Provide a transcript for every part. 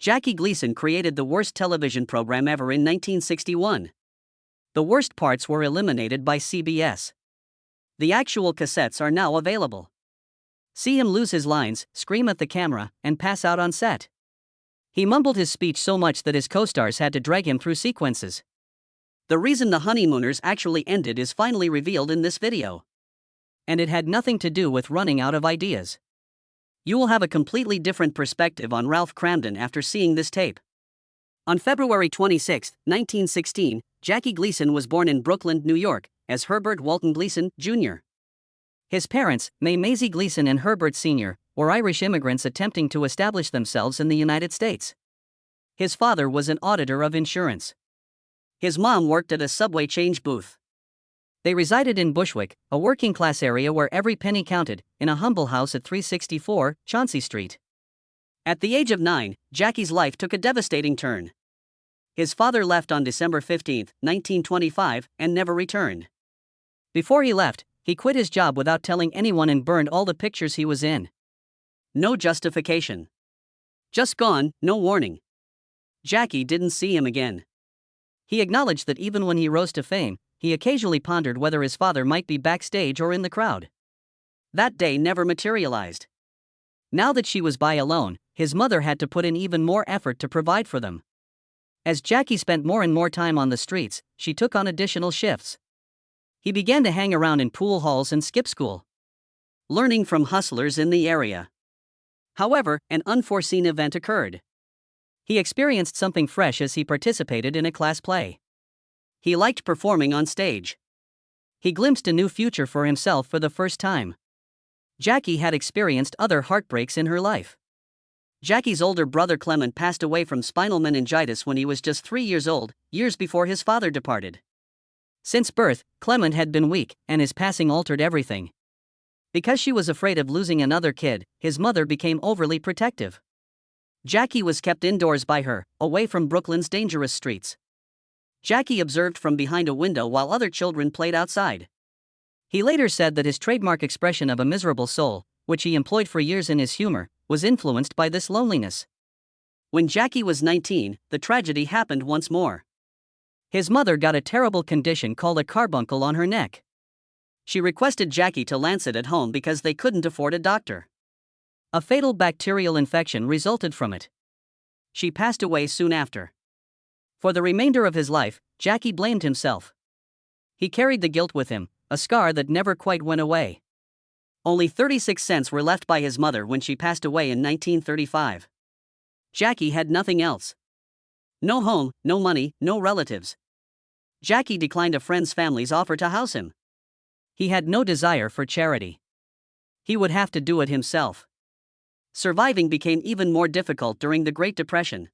Jackie Gleason created the worst television program ever in 1961. The worst parts were eliminated by CBS. The actual cassettes are now available. See him lose his lines, scream at the camera, and pass out on set. He mumbled his speech so much that his co-stars had to drag him through sequences. The reason the Honeymooners actually ended is finally revealed in this video. And it had nothing to do with running out of ideas. You will have a completely different perspective on Ralph Kramden after seeing this tape. On February 26, 1916, Jackie Gleason was born in Brooklyn, New York, as Herbert Walton Gleason, Jr. His parents, May Maisie Gleason and Herbert Sr., were Irish immigrants attempting to establish themselves in the United States. His father was an auditor of insurance. His mom worked at a subway change booth. They resided in Bushwick, a working-class area where every penny counted, in a humble house at 364 Chauncey Street. At the age of 9, Jackie's life took a devastating turn. His father left on December 15, 1925, and never returned. Before he left, he quit his job without telling anyone and burned all the pictures he was in. No justification. Just gone, no warning. Jackie didn't see him again. He acknowledged that even when he rose to fame, he occasionally pondered whether his father might be backstage or in the crowd. That day never materialized. Now that she was by alone, his mother had to put in even more effort to provide for them. As Jackie spent more and more time on the streets, she took on additional shifts. He began to hang around in pool halls and skip school, learning from hustlers in the area. However, an unforeseen event occurred. He experienced something fresh as he participated in a class play. He liked performing on stage. He glimpsed a new future for himself for the first time. Jackie had experienced other heartbreaks in her life. Jackie's older brother Clement passed away from spinal meningitis when he was just 3 years old, years before his father departed. Since birth, Clement had been weak, and his passing altered everything. Because she was afraid of losing another kid, his mother became overly protective. Jackie was kept indoors by her, away from Brooklyn's dangerous streets. Jackie observed from behind a window while other children played outside. He later said that his trademark expression of a miserable soul, which he employed for years in his humor, was influenced by this loneliness. When Jackie was 19, the tragedy happened once more. His mother got a terrible condition called a carbuncle on her neck. She requested Jackie to lance it at home because they couldn't afford a doctor. A fatal bacterial infection resulted from it. She passed away soon after. For the remainder of his life, Jackie blamed himself. He carried the guilt with him, a scar that never quite went away. Only 36 cents were left by his mother when she passed away in 1935. Jackie had nothing else. No home, no money, no relatives. Jackie declined a friend's family's offer to house him. He had no desire for charity. He would have to do it himself. Surviving became even more difficult during the Great Depression.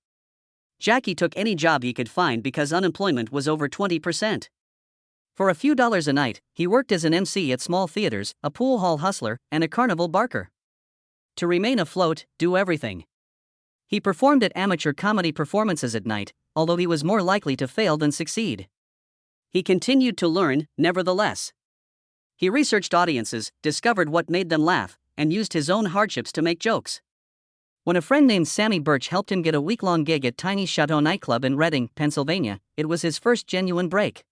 Jackie took any job he could find because unemployment was over 20%. For a few dollars a night, he worked as an MC at small theaters, a pool hall hustler, and a carnival barker. To remain afloat, do everything. He performed at amateur comedy performances at night, although he was more likely to fail than succeed. He continued to learn, nevertheless. He researched audiences, discovered what made them laugh, and used his own hardships to make jokes. When a friend named Sammy Birch helped him get a week-long gig at Tiny Chateau nightclub in Reading, Pennsylvania, it was his first genuine break.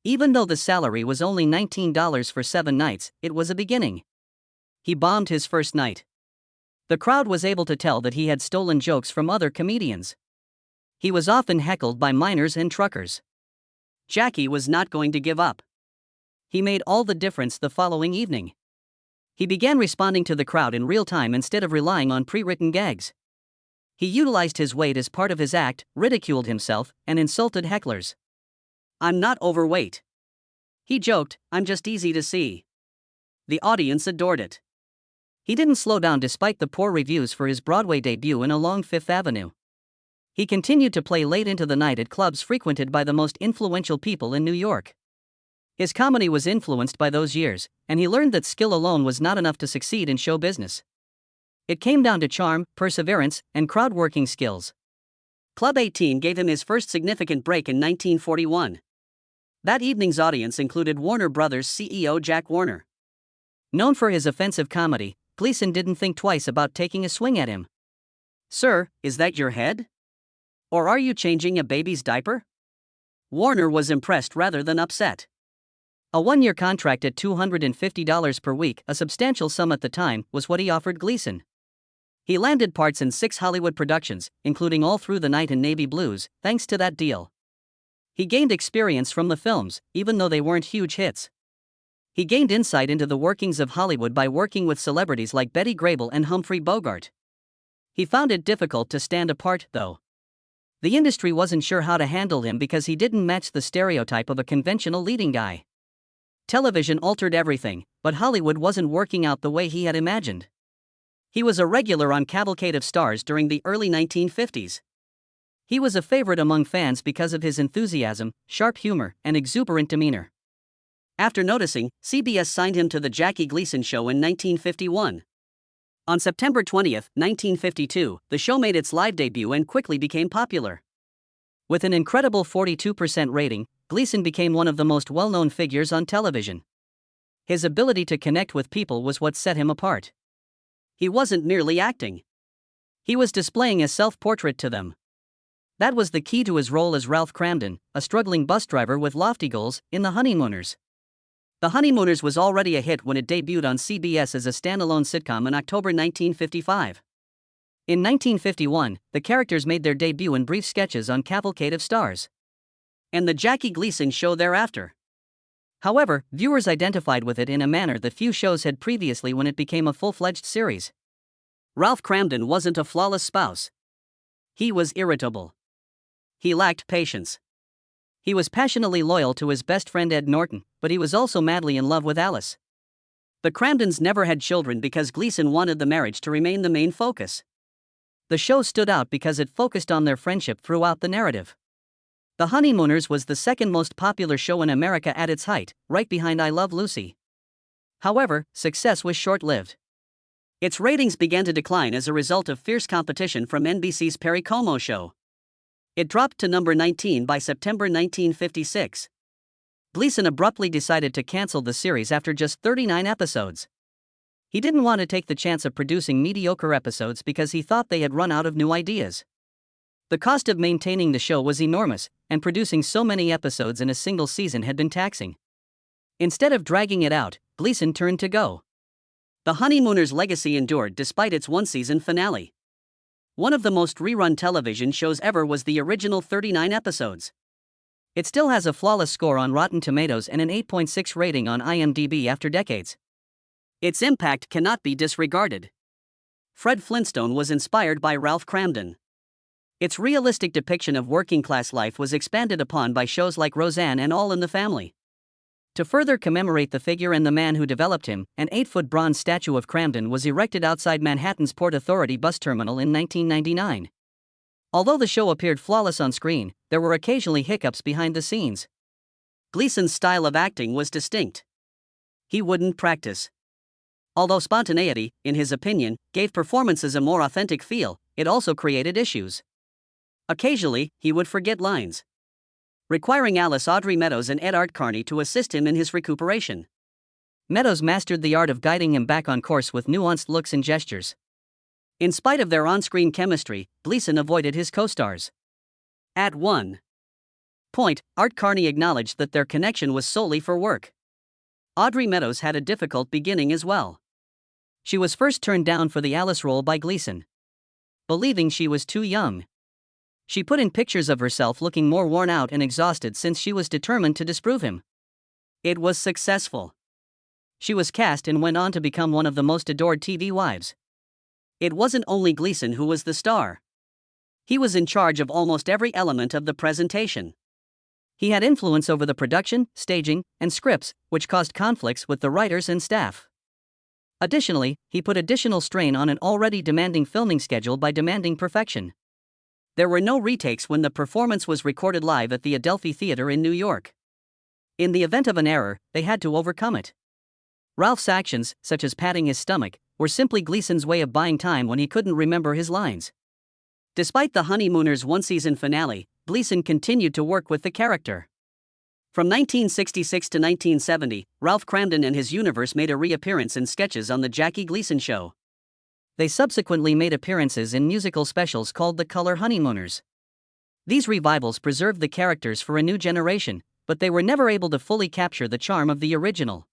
Even though the salary was only $19 for 7 nights, it was a beginning. He bombed his first night. The crowd was able to tell that he had stolen jokes from other comedians. He was often heckled by miners and truckers. Jackie was not going to give up. He made all the difference the following evening. He began responding to the crowd in real time instead of relying on pre-written gags. He utilized his weight as part of his act, ridiculed himself, and insulted hecklers. "I'm not overweight," he joked, "I'm just easy to see." The audience adored it. He didn't slow down despite the poor reviews for his Broadway debut in Along Fifth Avenue. He continued to play late into the night at clubs frequented by the most influential people in New York. His comedy was influenced by those years, and he learned that skill alone was not enough to succeed in show business. It came down to charm, perseverance, and crowd-working skills. Club 18 gave him his first significant break in 1941. That evening's audience included Warner Brothers CEO Jack Warner. Known for his offensive comedy, Gleason didn't think twice about taking a swing at him. "Sir, is that your head? Or are you changing a baby's diaper?" Warner was impressed rather than upset. A one-year contract at $250 per week, a substantial sum at the time, was what he offered Gleason. He landed parts in 6 Hollywood productions, including All Through the Night and Navy Blues, thanks to that deal. He gained experience from the films, even though they weren't huge hits. He gained insight into the workings of Hollywood by working with celebrities like Betty Grable and Humphrey Bogart. He found it difficult to stand apart, though. The industry wasn't sure how to handle him because he didn't match the stereotype of a conventional leading guy. Television altered everything, but Hollywood wasn't working out the way he had imagined. He was a regular on cavalcade of stars during the early 1950s. He was a favorite among fans because of his enthusiasm, sharp humor, and exuberant demeanor. After noticing, CBS signed him to the Jackie Gleason Show in 1951. On September 20, 1952, the show made its live debut and quickly became popular. With an incredible 42% rating, Gleason became one of the most well-known figures on television. His ability to connect with people was what set him apart. He wasn't merely acting. He was displaying a self-portrait to them. That was the key to his role as Ralph Kramden, a struggling bus driver with lofty goals, in The Honeymooners. The Honeymooners was already a hit when it debuted on CBS as a standalone sitcom in October 1955. In 1951, the characters made their debut in brief sketches on Cavalcade of Stars and The Jackie Gleason Show thereafter. However, viewers identified with it in a manner that few shows had previously when it became a full-fledged series. Ralph Kramden wasn't a flawless spouse. He was irritable. He lacked patience. He was passionately loyal to his best friend Ed Norton, but he was also madly in love with Alice. The Kramdens never had children because Gleason wanted the marriage to remain the main focus. The show stood out because it focused on their friendship throughout the narrative. The Honeymooners was the second most popular show in America at its height, right behind I Love Lucy. However, success was short-lived. Its ratings began to decline as a result of fierce competition from NBC's Perry Como show. It dropped to number 19 by September 1956. Gleason abruptly decided to cancel the series after just 39 episodes. He didn't want to take the chance of producing mediocre episodes because he thought they had run out of new ideas. The cost of maintaining the show was enormous, and producing so many episodes in a single season had been taxing. Instead of dragging it out, Gleason turned to Go. The Honeymooners' legacy endured despite its one-season finale. One of the most rerun television shows ever was the original 39 episodes. It still has a flawless score on Rotten Tomatoes and an 8.6 rating on IMDb after decades. Its impact cannot be disregarded. Fred Flintstone was inspired by Ralph Kramden. Its realistic depiction of working-class life was expanded upon by shows like Roseanne and All in the Family. To further commemorate the figure and the man who developed him, an 8-foot bronze statue of Kramden was erected outside Manhattan's Port Authority bus terminal in 1999. Although the show appeared flawless on screen, there were occasionally hiccups behind the scenes. Gleason's style of acting was distinct. He wouldn't practice. Although spontaneity, in his opinion, gave performances a more authentic feel, it also created issues. Occasionally, he would forget lines, requiring Alice Audrey Meadows and Ed Art Carney to assist him in his recuperation. Meadows mastered the art of guiding him back on course with nuanced looks and gestures. In spite of their on-screen chemistry, Gleason avoided his co-stars. At one point, Art Carney acknowledged that their connection was solely for work. Audrey Meadows had a difficult beginning as well. She was first turned down for the Alice role by Gleason, believing she was too young. She put in pictures of herself looking more worn out and exhausted since she was determined to disprove him. It was successful. She was cast and went on to become one of the most adored TV wives. It wasn't only Gleason who was the star. He was in charge of almost every element of the presentation. He had influence over the production, staging, and scripts, which caused conflicts with the writers and staff. Additionally, he put additional strain on an already demanding filming schedule by demanding perfection. There were no retakes when the performance was recorded live at the Adelphi Theater in New York. In the event of an error, they had to overcome it. Ralph's actions, such as patting his stomach, were simply Gleason's way of buying time when he couldn't remember his lines. Despite the Honeymooners' one-season finale, Gleason continued to work with the character. From 1966 to 1970, Ralph Kramden and his universe made a reappearance in sketches on The Jackie Gleason Show. They subsequently made appearances in musical specials called The Color Honeymooners. These revivals preserved the characters for a new generation, but they were never able to fully capture the charm of the original.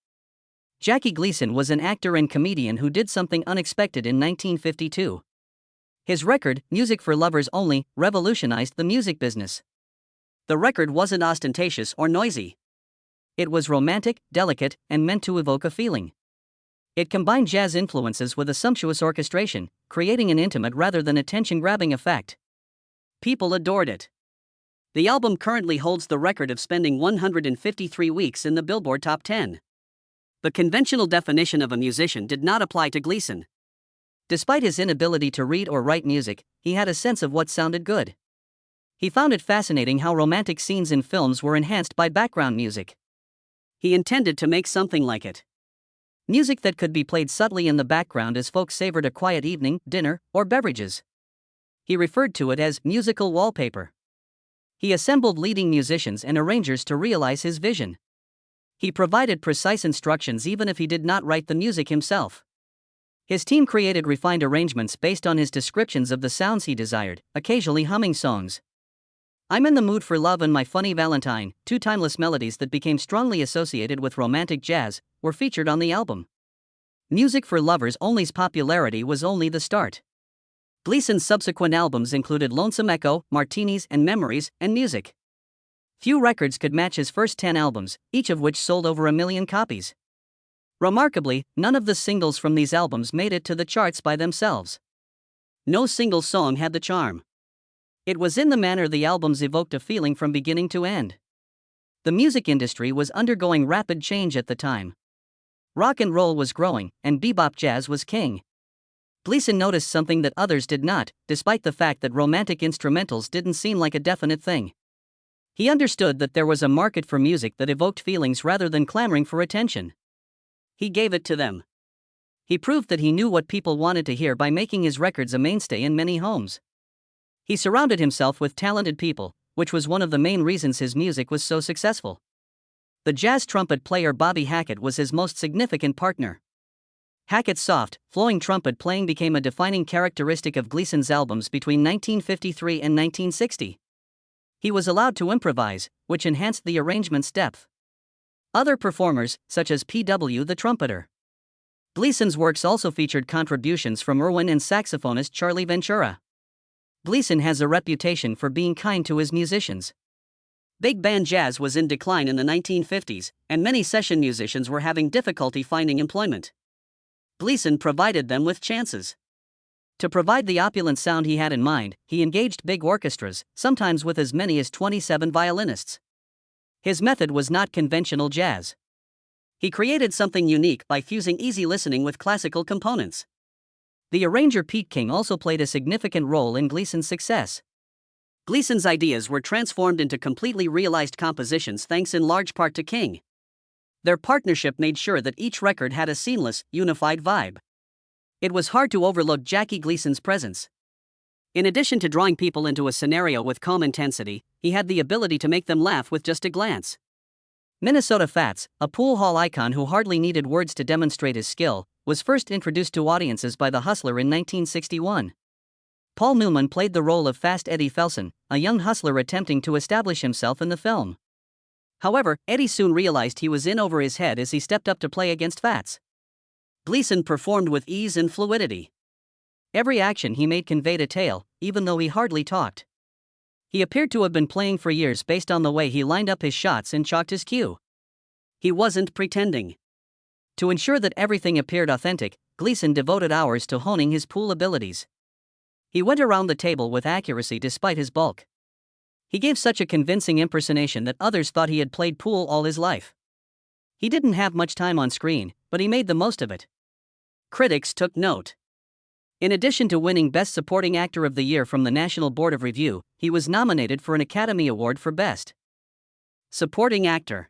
Jackie Gleason was an actor and comedian who did something unexpected in 1952. His record, Music for Lovers Only, revolutionized the music business. The record wasn't ostentatious or noisy. It was romantic, delicate, and meant to evoke a feeling. It combined jazz influences with a sumptuous orchestration, creating an intimate rather than attention-grabbing effect. People adored it. The album currently holds the record of spending 153 weeks in the Billboard Top 10. The conventional definition of a musician did not apply to Gleason. Despite his inability to read or write music, he had a sense of what sounded good. He found it fascinating how romantic scenes in films were enhanced by background music. He intended to make something like it. Music that could be played subtly in the background as folks savored a quiet evening, dinner, or beverages. He referred to it as musical wallpaper. He assembled leading musicians and arrangers to realize his vision. He provided precise instructions even if he did not write the music himself. His team created refined arrangements based on his descriptions of the sounds he desired, occasionally humming songs. I'm in the Mood for Love and My Funny Valentine, two timeless melodies that became strongly associated with romantic jazz, were featured on the album. Music for Lovers Only's popularity was only the start. Gleason's subsequent albums included Lonesome Echo, Martinis and Memories, and Music. Few records could match his first 10 albums, each of which sold over 1 million copies. Remarkably, none of the singles from these albums made it to the charts by themselves. No single song had the charm. It was in the manner the albums evoked a feeling from beginning to end. The music industry was undergoing rapid change at the time. Rock and roll was growing, and bebop jazz was king. Gleason noticed something that others did not, despite the fact that romantic instrumentals didn't seem like a definite thing. He understood that there was a market for music that evoked feelings rather than clamoring for attention. He gave it to them. He proved that he knew what people wanted to hear by making his records a mainstay in many homes. He surrounded himself with talented people, which was one of the main reasons his music was so successful. The jazz trumpet player Bobby Hackett was his most significant partner. Hackett's soft, flowing trumpet playing became a defining characteristic of Gleason's albums between 1953 and 1960. He was allowed to improvise, which enhanced the arrangement's depth. Other performers, such as P.W. the trumpeter. Gleason's works also featured contributions from Irwin and saxophonist Charlie Ventura. Gleason has a reputation for being kind to his musicians. Big band jazz was in decline in the 1950s, and many session musicians were having difficulty finding employment. Gleason provided them with chances. To provide the opulent sound he had in mind, he engaged big orchestras, sometimes with as many as 27 violinists. His method was not conventional jazz. He created something unique by fusing easy listening with classical components. The arranger Pete King also played a significant role in Gleason's success. Gleason's ideas were transformed into completely realized compositions thanks in large part to King. Their partnership made sure that each record had a seamless, unified vibe. It was hard to overlook Jackie Gleason's presence. In addition to drawing people into a scenario with calm intensity, he had the ability to make them laugh with just a glance. Minnesota Fats, a pool hall icon who hardly needed words to demonstrate his skill, was first introduced to audiences by The Hustler in 1961. Paul Newman played the role of Fast Eddie Felson, a young hustler attempting to establish himself in the film. However, Eddie soon realized he was in over his head as he stepped up to play against Fats. Gleason performed with ease and fluidity. Every action he made conveyed a tale, even though he hardly talked. He appeared to have been playing for years based on the way he lined up his shots and chalked his cue. He wasn't pretending. To ensure that everything appeared authentic, Gleason devoted hours to honing his pool abilities. He went around the table with accuracy despite his bulk. He gave such a convincing impersonation that others thought he had played pool all his life. He didn't have much time on screen, but he made the most of it. Critics took note. In addition to winning Best Supporting Actor of the Year from the National Board of Review, he was nominated for an Academy Award for Best Supporting Actor.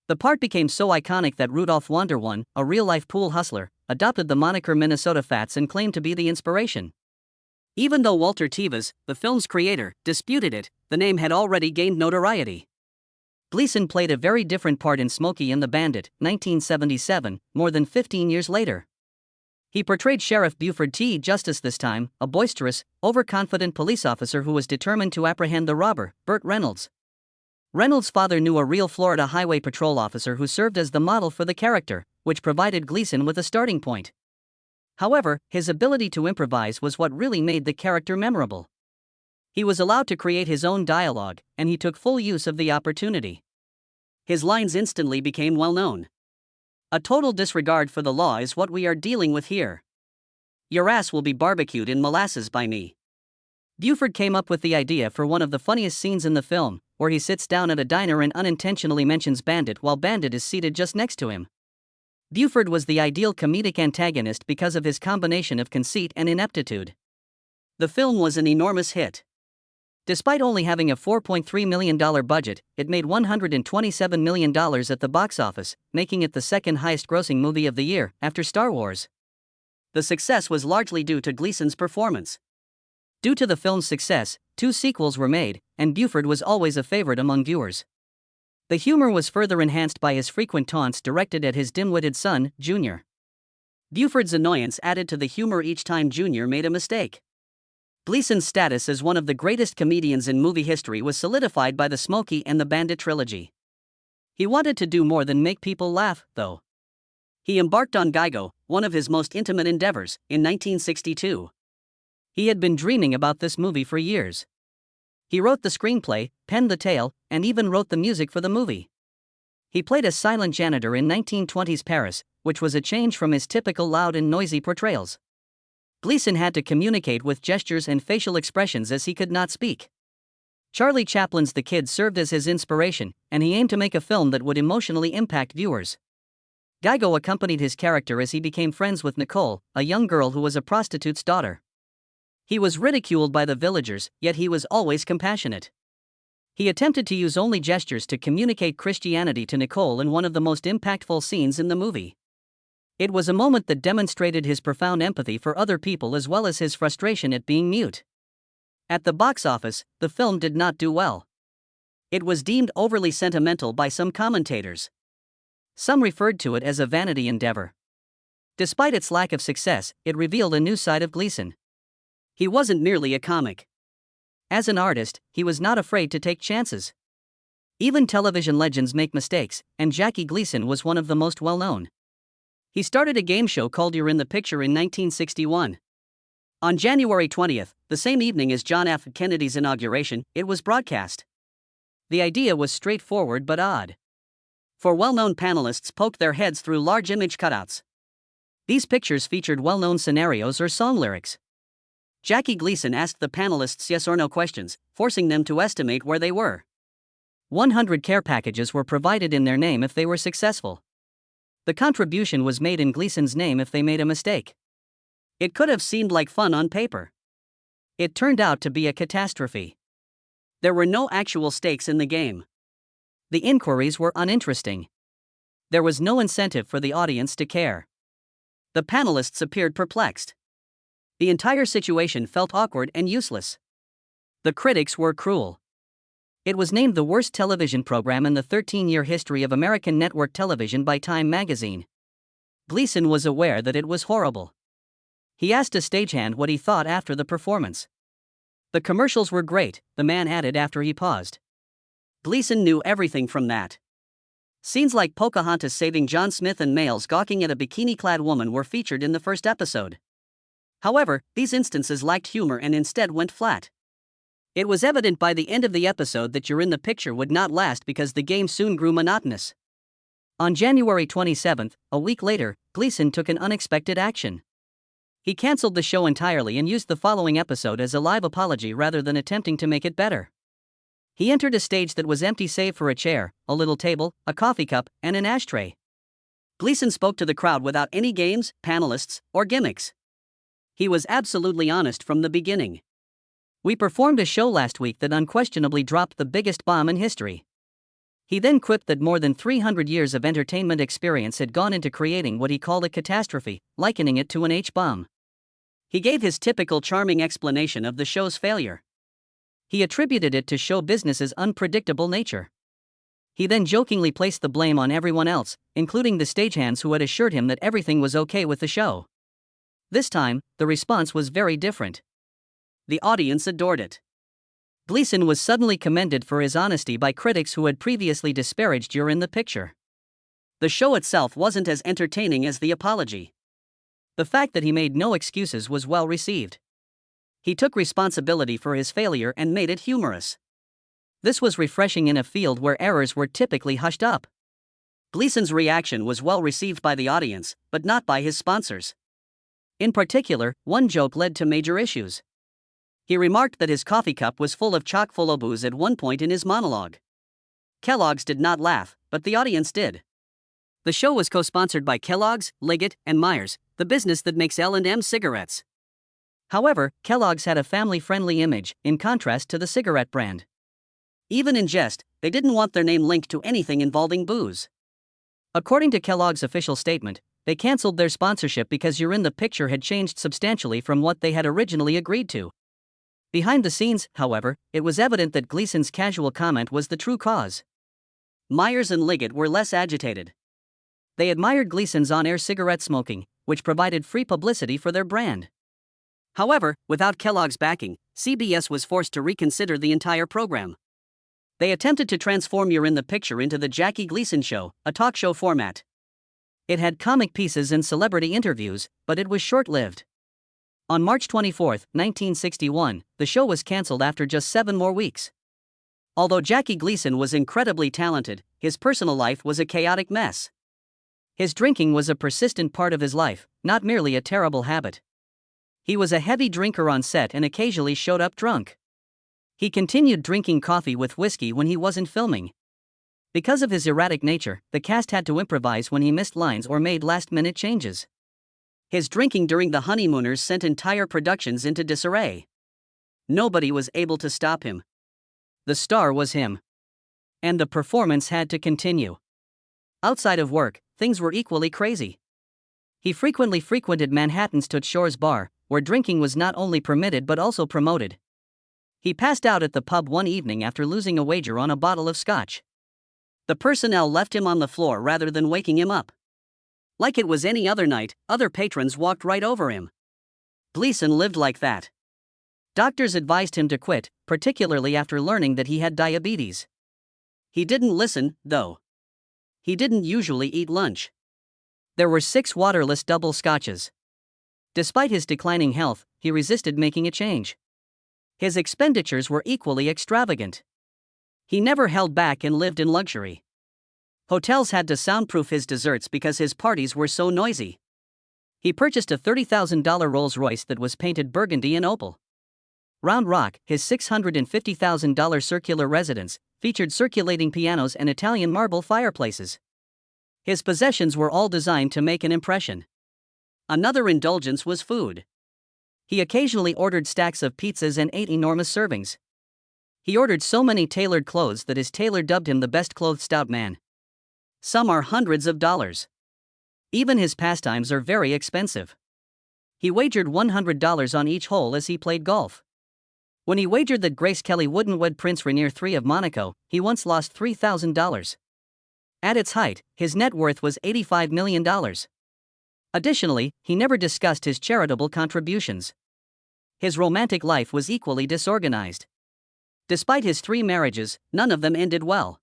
The part became so iconic that Rudolph Wanderone, a real-life pool hustler, adopted the moniker Minnesota Fats and claimed to be the inspiration. Even though Walter Tevis, the film's creator, disputed it, the name had already gained notoriety. Gleason played a very different part in Smokey and the Bandit, 1977, more than 15 years later. He portrayed Sheriff Buford T. Justice this time, a boisterous, overconfident police officer who was determined to apprehend the robber, Burt Reynolds. Reynolds' father knew a real Florida Highway Patrol officer who served as the model for the character, which provided Gleason with a starting point. However, his ability to improvise was what really made the character memorable. He was allowed to create his own dialogue, and he took full use of the opportunity. His lines instantly became well known. "A total disregard for the law is what we are dealing with here. Your ass will be barbecued in molasses by me." Buford came up with the idea for one of the funniest scenes in the film, where he sits down at a diner and unintentionally mentions Bandit while Bandit is seated just next to him. Buford was the ideal comedic antagonist because of his combination of conceit and ineptitude. The film was an enormous hit. Despite only having a $4.3 million budget, it made $127 million at the box office, making it the second highest-grossing movie of the year, after Star Wars. The success was largely due to Gleason's performance. Due to the film's success, 2 sequels were made, and Buford was always a favorite among viewers. The humor was further enhanced by his frequent taunts directed at his dim-witted son, Junior. Buford's annoyance added to the humor each time Junior made a mistake. Gleason's status as one of the greatest comedians in movie history was solidified by the Smokey and the Bandit trilogy. He wanted to do more than make people laugh, though. He embarked on Geigo, one of his most intimate endeavors, in 1962. He had been dreaming about this movie for years. He wrote the screenplay, penned the tale, and even wrote the music for the movie. He played a silent janitor in 1920s Paris, which was a change from his typical loud and noisy portrayals. Gleason had to communicate with gestures and facial expressions as he could not speak. Charlie Chaplin's The Kid served as his inspiration, and he aimed to make a film that would emotionally impact viewers. Geigo accompanied his character as he became friends with Nicole, a young girl who was a prostitute's daughter. He was ridiculed by the villagers, yet he was always compassionate. He attempted to use only gestures to communicate Christianity to Nicole in one of the most impactful scenes in the movie. It was a moment that demonstrated his profound empathy for other people as well as his frustration at being mute. At the box office, the film did not do well. It was deemed overly sentimental by some commentators. Some referred to it as a vanity endeavor. Despite its lack of success, it revealed a new side of Gleason. He wasn't merely a comic. As an artist, he was not afraid to take chances. Even television legends make mistakes, and Jackie Gleason was one of the most well-known. He started a game show called You're in the Picture in 1961. On January 20th, the same evening as John F. Kennedy's inauguration, it was broadcast. The idea was straightforward but odd. 4 well-known panelists poked their heads through large image cutouts. These pictures featured well-known scenarios or song lyrics. Jackie Gleason asked the panelists yes or no questions, forcing them to estimate where they were. 100 care packages were provided in their name if they were successful. The contribution was made in Gleason's name if they made a mistake. It could have seemed like fun on paper. It turned out to be a catastrophe. There were no actual stakes in the game. The inquiries were uninteresting. There was no incentive for the audience to care. The panelists appeared perplexed. The entire situation felt awkward and useless. The critics were cruel. It was named the worst television program in the 13-year history of American network television by Time magazine. Gleason was aware that it was horrible. He asked a stagehand what he thought after the performance. "The commercials were great," the man added after he paused. Gleason knew everything from that. Scenes like Pocahontas saving John Smith and males gawking at a bikini-clad woman were featured in the first episode. However, these instances lacked humor and instead went flat. It was evident by the end of the episode that You're in the Picture would not last because the game soon grew monotonous. On January 27, a week later, Gleason took an unexpected action. He canceled the show entirely and used the following episode as a live apology rather than attempting to make it better. He entered a stage that was empty save for a chair, a little table, a coffee cup, and an ashtray. Gleason spoke to the crowd without any games, panelists, or gimmicks. He was absolutely honest from the beginning. "We performed a show last week that unquestionably dropped the biggest bomb in history." He then quipped that more than 300 years of entertainment experience had gone into creating what he called a catastrophe, likening it to an H-bomb. He gave his typical charming explanation of the show's failure. He attributed it to show business's unpredictable nature. He then jokingly placed the blame on everyone else, including the stagehands who had assured him that everything was okay with the show. This time, the response was very different. The audience adored it. Gleason was suddenly commended for his honesty by critics who had previously disparaged You're in the Picture. The show itself wasn't as entertaining as the apology. The fact that he made no excuses was well received. He took responsibility for his failure and made it humorous. This was refreshing in a field where errors were typically hushed up. Gleason's reaction was well received by the audience, but not by his sponsors. In particular, one joke led to major issues. He remarked that his coffee cup was full of chock-full of booze at one point in his monologue. Kellogg's did not laugh, but the audience did. The show was co-sponsored by Kellogg's, Liggett, and Myers, the business that makes L&M cigarettes. However, Kellogg's had a family-friendly image, in contrast to the cigarette brand. Even in jest, they didn't want their name linked to anything involving booze. According to Kellogg's official statement, they canceled their sponsorship because You're in the Picture had changed substantially from what they had originally agreed to. Behind the scenes, however, it was evident that Gleason's casual comment was the true cause. Myers and Liggett were less agitated. They admired Gleason's on-air cigarette smoking, which provided free publicity for their brand. However, without Kellogg's backing, CBS was forced to reconsider the entire program. They attempted to transform You're in the Picture into the Jackie Gleason Show, a talk show format. It had comic pieces and celebrity interviews, but it was short-lived. On March 24, 1961, the show was canceled after just 7 more weeks. Although Jackie Gleason was incredibly talented, his personal life was a chaotic mess. His drinking was a persistent part of his life, not merely a terrible habit. He was a heavy drinker on set and occasionally showed up drunk. He continued drinking coffee with whiskey when he wasn't filming. Because of his erratic nature, the cast had to improvise when he missed lines or made last-minute changes. His drinking during the Honeymooners sent entire productions into disarray. Nobody was able to stop him. The star was him. And the performance had to continue. Outside of work, things were equally crazy. He frequently frequented Manhattan's Toots Shor's bar, where drinking was not only permitted but also promoted. He passed out at the pub one evening after losing a wager on a bottle of scotch. The personnel left him on the floor rather than waking him up. Like it was any other night, other patrons walked right over him. Gleason lived like that. Doctors advised him to quit, particularly after learning that he had diabetes. He didn't listen, though. He didn't usually eat lunch. There were 6 waterless double scotches. Despite his declining health, he resisted making a change. His expenditures were equally extravagant. He never held back and lived in luxury. Hotels had to soundproof his desserts because his parties were so noisy. He purchased a $30,000 Rolls-Royce that was painted burgundy and opal. Round Rock, his $650,000 circular residence, featured circulating pianos and Italian marble fireplaces. His possessions were all designed to make an impression. Another indulgence was food. He occasionally ordered stacks of pizzas and ate enormous servings. He ordered so many tailored clothes that his tailor dubbed him the best-clothed stout man. Some are hundreds of dollars. Even his pastimes are very expensive. He wagered $100 on each hole as he played golf. When he wagered that Grace Kelly wouldn't wed Prince Rainier III of Monaco, he once lost $3,000. At its height, his net worth was $85 million. Additionally, he never discussed his charitable contributions. His romantic life was equally disorganized. Despite his 3 marriages, none of them ended well.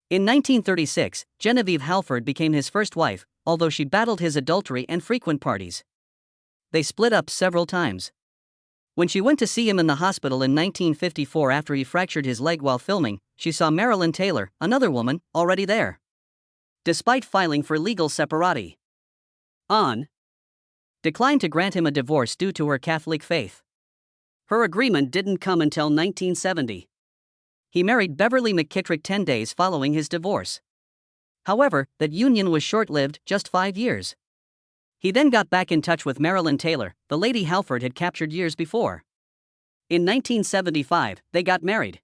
In 1936, Genevieve Halford became his first wife, although she battled his adultery and frequent parties. They split up several times. When she went to see him in the hospital in 1954 after he fractured his leg while filming, she saw Marilyn Taylor, another woman, already there. Despite filing for legal separati, Anne declined to grant him a divorce due to her Catholic faith. Her agreement didn't come until 1970. He married Beverly McKittrick 10 days following his divorce. However, that union was short-lived, just 5 years. He then got back in touch with Marilyn Taylor, the lady Halford had captured years before. In 1975, they got married.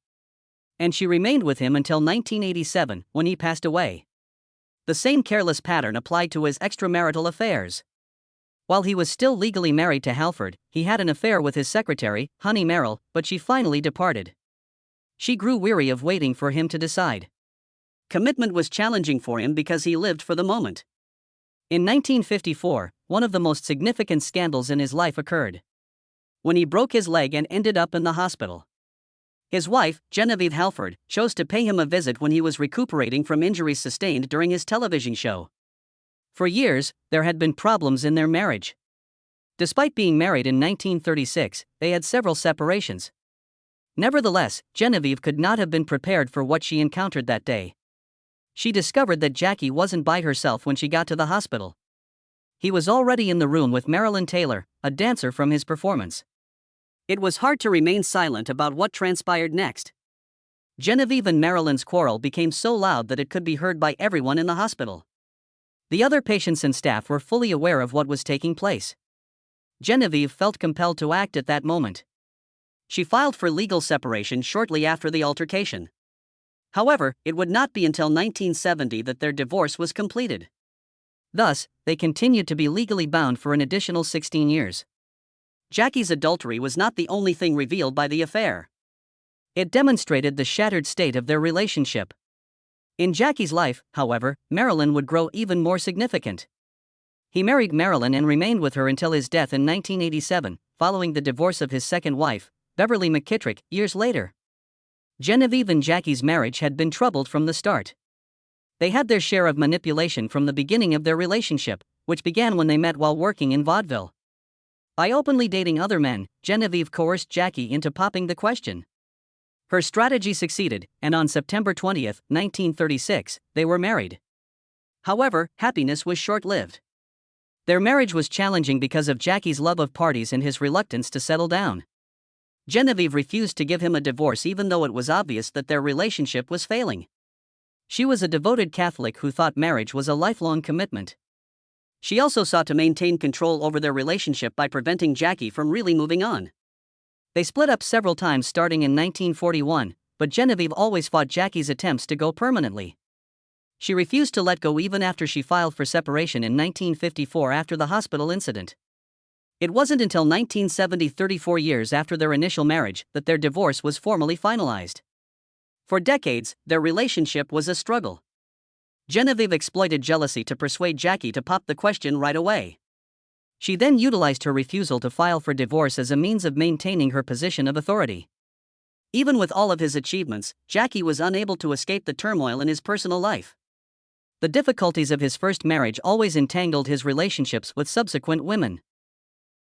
And she remained with him until 1987, when he passed away. The same careless pattern applied to his extramarital affairs. While he was still legally married to Halford, he had an affair with his secretary, Honey Merrill, but she finally departed. She grew weary of waiting for him to decide. Commitment was challenging for him because he lived for the moment. In 1954, one of the most significant scandals in his life occurred when he broke his leg and ended up in the hospital. His wife, Genevieve Halford, chose to pay him a visit when he was recuperating from injuries sustained during his television show. For years, there had been problems in their marriage. Despite being married in 1936, they had several separations. Nevertheless, Genevieve could not have been prepared for what she encountered that day. She discovered that Jackie wasn't by herself when she got to the hospital. He was already in the room with Marilyn Taylor, a dancer from his performance. It was hard to remain silent about what transpired next. Genevieve and Marilyn's quarrel became so loud that it could be heard by everyone in the hospital. The other patients and staff were fully aware of what was taking place. Genevieve felt compelled to act at that moment. She filed for legal separation shortly after the altercation. However, it would not be until 1970 that their divorce was completed. Thus, they continued to be legally bound for an additional 16 years. Jackie's adultery was not the only thing revealed by the affair. It demonstrated the shattered state of their relationship. In Jackie's life, however, Marilyn would grow even more significant. He married Marilyn and remained with her until his death in 1987, following the divorce of his second wife, Beverly McKittrick, years later. Genevieve and Jackie's marriage had been troubled from the start. They had their share of manipulation from the beginning of their relationship, which began when they met while working in vaudeville. By openly dating other men, Genevieve coerced Jackie into popping the question. Her strategy succeeded, and on September 20, 1936, they were married. However, happiness was short-lived. Their marriage was challenging because of Jackie's love of parties and his reluctance to settle down. Genevieve refused to give him a divorce even though it was obvious that their relationship was failing. She was a devoted Catholic who thought marriage was a lifelong commitment. She also sought to maintain control over their relationship by preventing Jackie from really moving on. They split up several times starting in 1941, but Genevieve always fought Jackie's attempts to go permanently. She refused to let go even after she filed for separation in 1954 after the hospital incident. It wasn't until 1970, 34 years after their initial marriage, that their divorce was formally finalized. For decades, their relationship was a struggle. Genevieve exploited jealousy to persuade Jackie to pop the question right away. She then utilized her refusal to file for divorce as a means of maintaining her position of authority. Even with all of his achievements, Jackie was unable to escape the turmoil in his personal life. The difficulties of his first marriage always entangled his relationships with subsequent women.